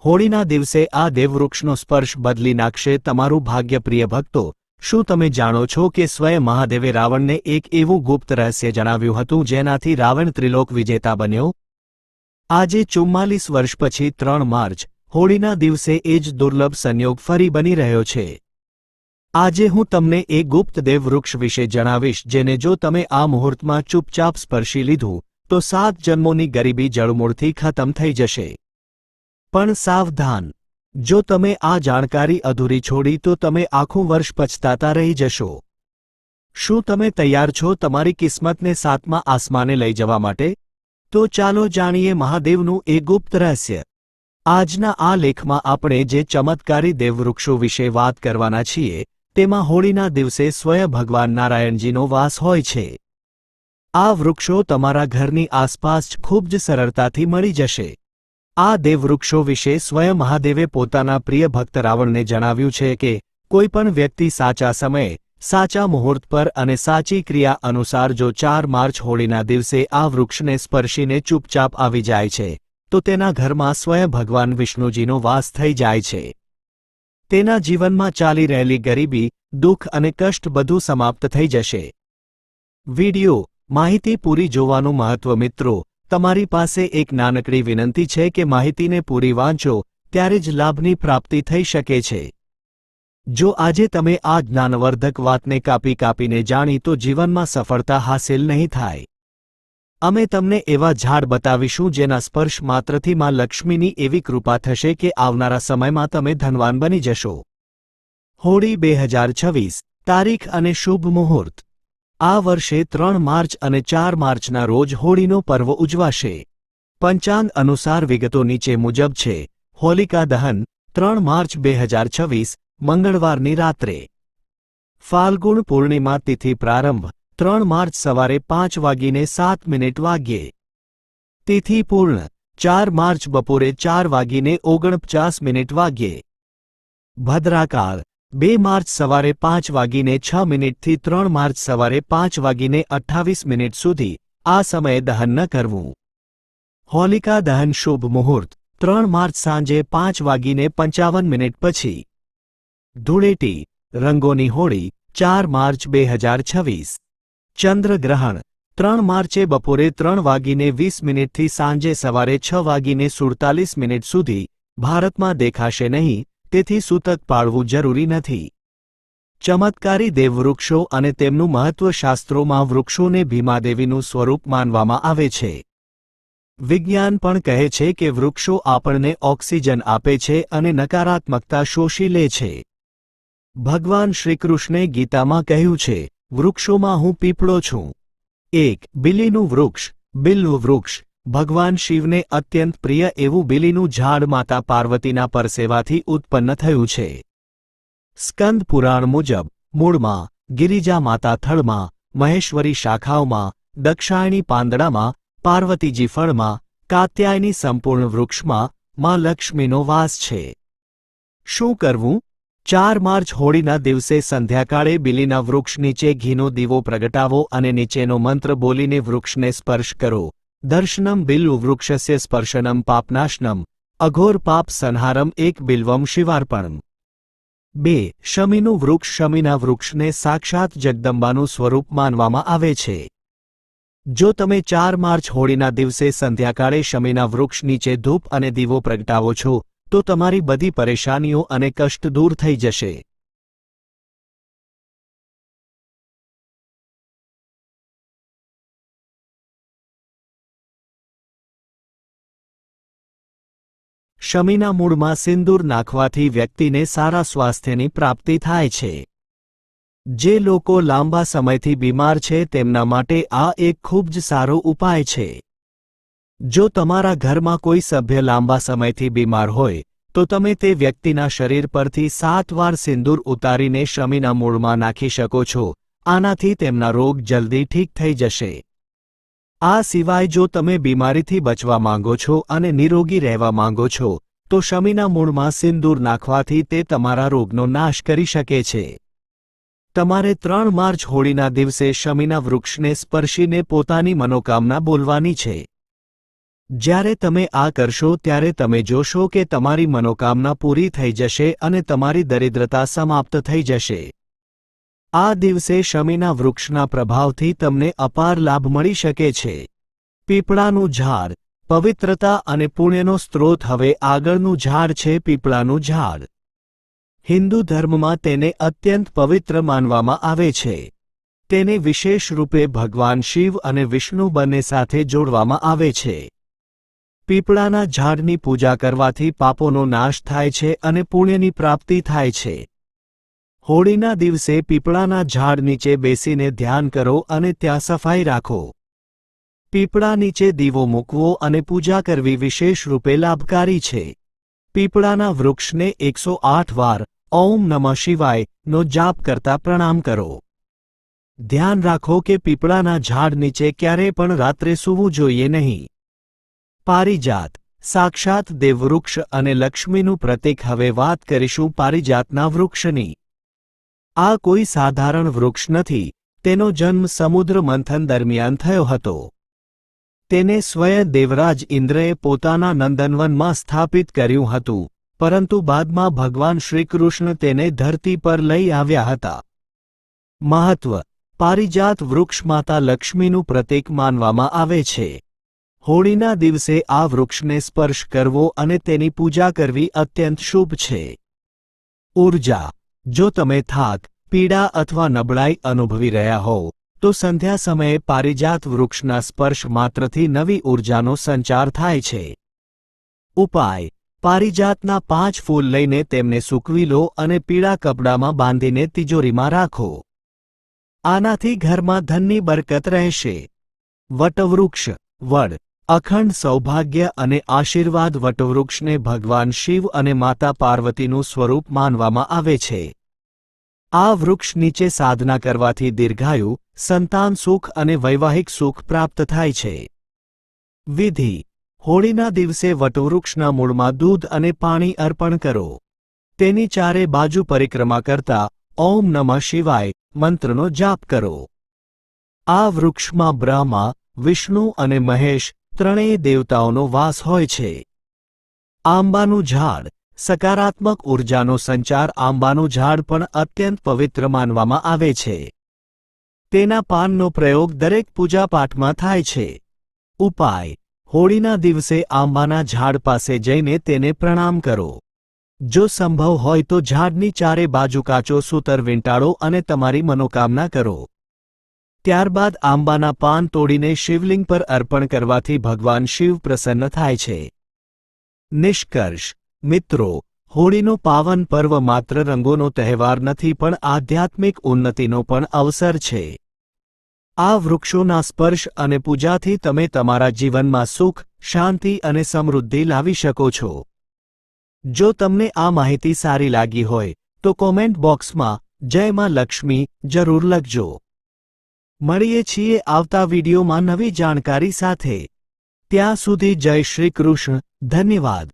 હોળીના દિવસે આ દેવવૃક્ષનો સ્પર્શ બદલી નાખશે તમારું ભાગ્ય. પ્રિય ભક્તો, શું તમે જાણો છો કે સ્વયં મહાદેવે રાવણને એક એવું ગુપ્ત રહસ્ય જણાવ્યું હતું જેનાથી રાવણ ત્રિલોક વિજેતા બન્યો? આજે 44 વર્ષ પછી 3 માર્ચ, હોળીના દિવસે એ જ દુર્લભ સંયોગ ફરી બની રહ્યો છે. આજે હું તમને એ ગુપ્ત દેવવૃક્ષ વિશે જણાવીશ જેને જો તમે આ મુહૂર્તમાં ચૂપચાપ સ્પર્શી લીધું તો 7 જન્મોની ગરીબી જડમૂળથી ખતમ થઈ જશે. પણ સાવધાન, જો તમે આ જાણકારી અધૂરી છોડી તો તમે આખું વર્ષ પછતાતા રહી જશો. શું તમે તૈયાર છો તમારી કિસ્મતને 7મા આસમાને લઈ જવા માટે? તો ચાલો જાણીએ મહાદેવનું એ ગુપ્ત રહસ્ય. આજના આ લેખમાં આપણે જે ચમત્કારી દેવવૃક્ષો વિશે વાત કરવાના છીએ તેમાં હોળીના દિવસે સ્વયં ભગવાન નારાયણજીનો વાસ હોય છે. આ વૃક્ષો તમારા ઘરની આસપાસ જ ખૂબ જ સરળતાથી મળી જશે. આ દેવવૃક્ષો વિશે સ્વયં મહાદેવે પોતાના પ્રિય ભક્ત રાવણને જણાવ્યું છે કે કોઈ પણ વ્યક્તિ સાચા સમયે, સાચા મુહૂર્ત પર અને સાચી ક્રિયા અનુસાર જો 4 માર્ચ હોળીના દિવસે આ વૃક્ષને સ્પર્શીને ચૂપચાપ આવી જાય છે તો તેના ઘરમાં સ્વયં ભગવાન વિષ્ણુજીનો વાસ થઈ જાય છે. તેના જીવનમાં ચાલી રહેલી ગરીબી, દુઃખ અને કષ્ટ બધું સમાપ્ત થઈ જશે. વિડિયો માહિતી પૂરી જોવાનું મહત્વ. મિત્રો, તમારી પાસે એક નાનકડી વિનંતી છે કે માહિતીને પૂરી વાંચો, ત્યારે જ લાભની પ્રાપ્તિ થઈ શકે છે. જો આજે તમે આ જ્ઞાનવર્ધક વાતને કાપીને જાણી તો જીવનમાં સફળતા હાંસિલ નહીં થાય. અમે તમને એવા ઝાડ બતાવીશું જેના સ્પર્શ માત્રથી માં લક્ષ્મીની એવી કૃપા થશે કે આવનારા સમયમાં તમે ધનવાન બની જશો. હોળી 2026 તારીખ અને શુભ મુહૂર્ત. આ વર્ષે 3 માર્ચ અને 4 માર્ચના રોજ હોળીનો પર્વ ઉજવાશે. પંચાંગ અનુસાર વિગતો નીચે મુજબ છે. હોલિકા દહન 3 માર્ચ 2026 મંગળવારની રાત્રે. ફાલ્ગુણ પૂર્ણિમા તિથિ પ્રારંભ 3 માર્ચ સવારે 5:07 વાગ્યે. તિથિ પૂર્ણ 4 માર્ચ બપોરે 4:49 વાગ્યે. ભદ્રાકાળ 2 માર્ચ સવારે 5:06 થી 3 માર્ચ સવારે 5:28 સુધી. આ સમયે દહન ન કરવું. હોલિકા દહન શુભ મુહૂર્ત 3 માર્ચ સાંજે 5:55 પછી. ધૂળેટી રંગોની હોળી 4 માર્ચ 2026. ચંદ્રગ્રહણ 3 માર્ચે બપોરે 3:20 થી સાંજે સવારે 6:47 સુધી. ભારતમાં દેખાશે નહીં, તેથી સૂતક પાળવું જરૂરી નથી. ચમત્કારી દેવવૃક્ષો અને તેમનું મહત્વ. શાસ્ત્રોમાં વૃક્ષોને ભીમાદેવીનું સ્વરૂપ માનવામાં આવે છે. વિજ્ઞાન પણ કહે છે કે વૃક્ષો આપણને ઓક્સિજન આપે છે અને નકારાત્મકતા શોષી લે છે. ભગવાન શ્રીકૃષ્ણે ગીતામાં કહ્યું છે, વૃક્ષોમાં હું પીપળો છું. 1. બિલીનું વૃક્ષ. બિલ્વ વૃક્ષ ભગવાન શિવને અત્યંત પ્રિય એવું બિલીનું ઝાડ માતા પાર્વતીના પરસેવાથી ઉત્પન્ન થયું છે. સ્કંદ પુરાણ મુજબ મૂળમાં, ગિરિજા માતા થડમાં, મહેશ્વરી શાખાઓમાં, દક્ષાયણી પાંદડામાં, પાર્વતીજી ફળમાં, કાત્યાયની સંપૂર્ણ વૃક્ષમાં માં લક્ષ્મીનો વાસ છે. શું કરવું? 4 માર્ચ હોળીના દિવસે સંધ્યાકાળે બિલીના વૃક્ષ નીચે ઘીનો દીવો પ્રગટાવો અને નીચેનો મંત્ર બોલીને વૃક્ષને સ્પર્શ કરો. દર્શનમ બિલ્વ વૃક્ષસ્ય સ્પર્શનમ પાપનાશનમ અઘોર પાપ સંહારમ. 1 બિલ્વમ શિવાર્પણમ. 2. શમીનું વૃક્ષ. શમીના વૃક્ષને સાક્ષાત જગદંબાનું સ્વરૂપ માનવામાં આવે છે. જો તમે 4 માર્ચ હોળીના દિવસે સંધ્યાકાળે શમીના વૃક્ષ નીચે ધૂપ અને દીવો પ્રગટાવો છો તો તમારી બધી પરેશાનીઓ અને કષ્ટ દૂર થઈ જશે. શમીના મૂળમાં સિંદૂર નાખવાથી વ્યક્તિને સારા સ્વાસ્થ્યની પ્રાપ્તિ થાય છે. જે લોકો લાંબા સમયથી બીમાર છે તેમના માટે આ એક ખૂબ જ સારો ઉપાય છે. જો તમારા ઘરમાં કોઈ સભ્ય લાંબા સમયથી બીમાર હોય તો તમે તે વ્યક્તિના શરીર પરથી 7 વાર સિંદૂર ઉતારીને શમીના મૂળમાં નાખી શકો છો. આનાથી તેમના રોગ જલ્દી ઠીક થઈ જશે. આ સિવાય જો તમે બીમારીથી બચવા માંગો છો અને નિરોગી રહેવા માંગો છો તો શમીના મૂળમાં સિંદૂર નાખવાથી તે તમારા રોગનો નાશ કરી શકે છે. તમારે 3 માર્ચ હોળીના દિવસે શમીના વૃક્ષને સ્પર્શીને પોતાની મનોકામના બોલવાની છે. જ્યારે તમે આ કરશો ત્યારે તમે જોશો કે તમારી મનોકામના પૂરી થઈ જશે અને તમારી દરિદ્રતા સમાપ્ત થઈ જશે. આ દિવસે શમીના વૃક્ષના પ્રભાવથી તમને અપાર લાભ મળી શકે છે. પીપળાનું ઝાડ, પવિત્રતા અને પુણ્યનો સ્ત્રોત. હવે આગળનું ઝાડ છે પીપળાનું ઝાડ. હિન્દુ ધર્મમાં તેને અત્યંત પવિત્ર માનવામાં આવે છે. તેને વિશેષ રૂપે ભગવાન શિવ અને વિષ્ણુ બંને સાથે જોડવામાં આવે છે. પીપળાના ઝાડની પૂજા કરવાથી પાપોનો નાશ થાય છે અને પુણ્યની પ્રાપ્તિ થાય છે. હોળીના દિવસે પીપળાના ઝાડ નીચે બેસીને ધ્યાન કરો અને ત્યાં સફાઈ રાખો. પીપળા નીચે દીવો મૂકવો અને પૂજા કરવી વિશેષ રૂપે લાભકારી છે. પીપળાના વૃક્ષને 108 વાર ઓમ નમઃ શિવાય નો જાપ કરતા પ્રણામ કરો. ધ્યાન રાખો કે પીપળાના ઝાડ નીચે ક્યારેય પણ રાત્રે સૂવું જોઈએ નહીં. પારિજાત, સાક્ષાત દેવવૃક્ષ અને લક્ષ્મીનું પ્રતીક. હવે વાત કરીશું પારિજાતના વૃક્ષની. આ કોઈ સાધારણ વૃક્ષ નથી. તેનો જન્મ સમુદ્ર મંથન દરમિયાન થયો હતો. તેને સ્વયં દેવરાજ ઇન્દ્રએ પોતાના નંદનવનમાં સ્થાપિત કર્યું હતું, પરંતુ બાદમાં ભગવાન શ્રીકૃષ્ણ તેને ધરતી પર લઈ આવ્યા હતા. મહત્વ: પારિજાત વૃક્ષ માતા લક્ષ્મીનું પ્રતીક માનવામાં આવે છે. હોળીના દિવસે આ વૃક્ષને સ્પર્શ કરવો અને તેની પૂજા કરવી અત્યંત શુભ છે. ઊર્જા: જો તમે થાક, પીડા અથવા નબળાઈ અનુભવી રહ્યા હોવ તો સંધ્યા સમયે પારિજાત વૃક્ષના સ્પર્શ માત્રથી નવી ઊર્જાનો સંચાર થાય છે. ઉપાય: પારિજાતના 5 ફૂલ લઈને તેમને સૂકવી લો અને પીળા કપડામાં બાંધીને તિજોરીમાં રાખો. આનાથી ઘરમાં ધનની બરકત રહેશે. વટવૃક્ષ, વડ, અખંડ સૌભાગ્ય અને આશીર્વાદ. વટવૃક્ષને ભગવાન શિવ અને માતા પાર્વતીનું સ્વરૂપ માનવામાં આવે છે. આ વૃક્ષ નીચે સાધના કરવાથી દીર્ઘાયુ, સંતાન સુખ અને વૈવાહિક સુખ પ્રાપ્ત થાય છે. વિધિ: હોળીના દિવસે વટવૃક્ષના મૂળમાં દૂધ અને પાણી અર્પણ કરો. તેની ચારે બાજુ પરિક્રમા કરતા ઓમ નમઃ શિવાય મંત્રનો જાપ કરો. આ વૃક્ષમાં બ્રહ્મા, વિષ્ણુ અને મહેશ ત્રણેય દેવતાઓનો વાસ હોય છે. આંબાનું ઝાડ, સકારાત્મક ઊર્જાનો સંચાર. આંબાનું ઝાડ પણ અત્યંત પવિત્ર માનવામાં આવે છે. તેના પાનનો પ્રયોગ દરેક પૂજાપાઠમાં થાય છે. ઉપાય: હોળીના દિવસે આંબાના ઝાડ પાસે જઈને તેને પ્રણામ કરો. જો સંભવ હોય તો ઝાડની ચારે બાજુ કાચો સૂતર વીંટાળો અને તમારી મનોકામના કરો. ત્યારબાદ આંબાના પાન તોડીને શિવલિંગ પર અર્પણ કરવાથી ભગવાન શિવ પ્રસન્ન થાય છે. નિષ્કર્ષ: મિત્રો, હોળીનો પાવન પર્વ માત્ર રંગોનો તહેવાર નથી પણ આધ્યાત્મિક ઉન્નતિનો પણ અવસર છે. આ વૃક્ષોના સ્પર્શ અને પૂજાથી તમે તમારા જીવનમાં સુખ, શાંતિ અને સમૃદ્ધિ લાવી શકો છો. જો તમને આ માહિતી સારી લાગી હોય તો કોમેન્ટ બોક્સમાં જય માં લક્ષ્મી જરૂર લખજો. મળીએ છીએ આવતા વિડીયોમાં નવી જાણકારી સાથે. ત્યાં સુધી જય શ્રી કૃષ્ણ. ધન્યવાદ.